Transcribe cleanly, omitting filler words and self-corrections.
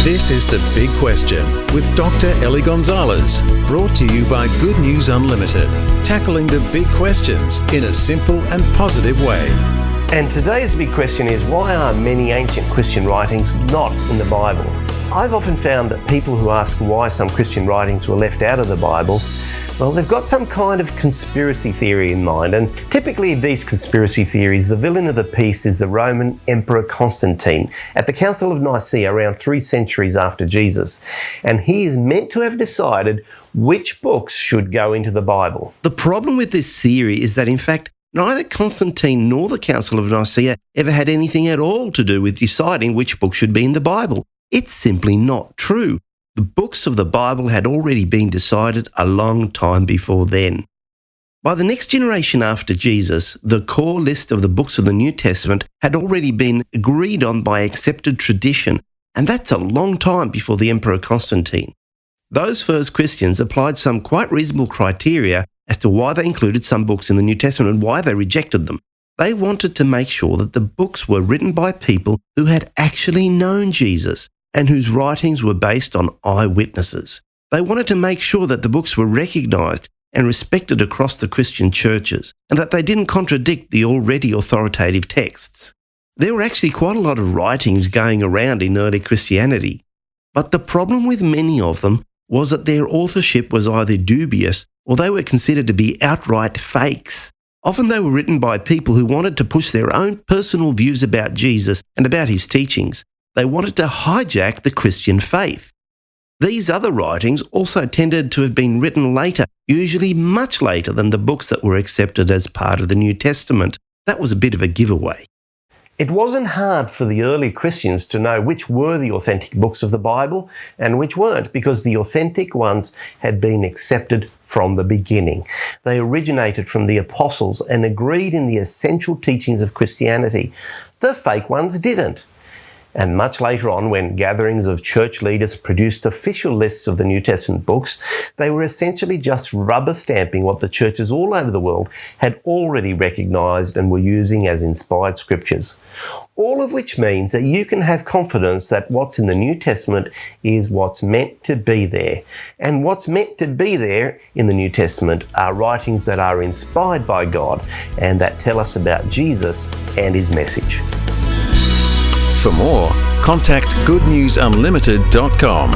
This is The Big Question with Dr. Ellie Gonzalez, brought to you by Good News Unlimited, tackling the big questions in a simple and positive way. And today's big question is, why are many ancient Christian writings not in the Bible? I've often found that people who ask why some Christian writings were left out of the Bible, well, they've got some kind of conspiracy theory in mind. And typically these conspiracy theories, the villain of the piece is the Roman Emperor Constantine at the Council of Nicaea around 3 centuries after Jesus. And he is meant to have decided which books should go into the Bible. The problem with this theory is that, in fact, neither Constantine nor the Council of Nicaea ever had anything at all to do with deciding which book should be in the Bible. It's simply not true. The books of the Bible had already been decided a long time before then. By the next generation after Jesus, the core list of the books of the New Testament had already been agreed on by accepted tradition, and that's a long time before the Emperor Constantine. Those first Christians applied some quite reasonable criteria as to why they included some books in the New Testament and why they rejected them. They wanted to make sure that the books were written by people who had actually known Jesus and whose writings were based on eyewitnesses. They wanted to make sure that the books were recognised and respected across the Christian churches, and that they didn't contradict the already authoritative texts. There were actually quite a lot of writings going around in early Christianity, but the problem with many of them was that their authorship was either dubious or they were considered to be outright fakes. Often they were written by people who wanted to push their own personal views about Jesus and about his teachings. They wanted to hijack the Christian faith. These other writings also tended to have been written later, usually much later than the books that were accepted as part of the New Testament. That was a bit of a giveaway. It wasn't hard for the early Christians to know which were the authentic books of the Bible and which weren't, because the authentic ones had been accepted from the beginning. They originated from the apostles and agreed in the essential teachings of Christianity. The fake ones didn't. And much later on, when gatherings of church leaders produced official lists of the New Testament books, they were essentially just rubber stamping what the churches all over the world had already recognised and were using as inspired scriptures. All of which means that you can have confidence that what's in the New Testament is what's meant to be there. And what's meant to be there in the New Testament are writings that are inspired by God and that tell us about Jesus and his message. For more, contact goodnewsunlimited.com.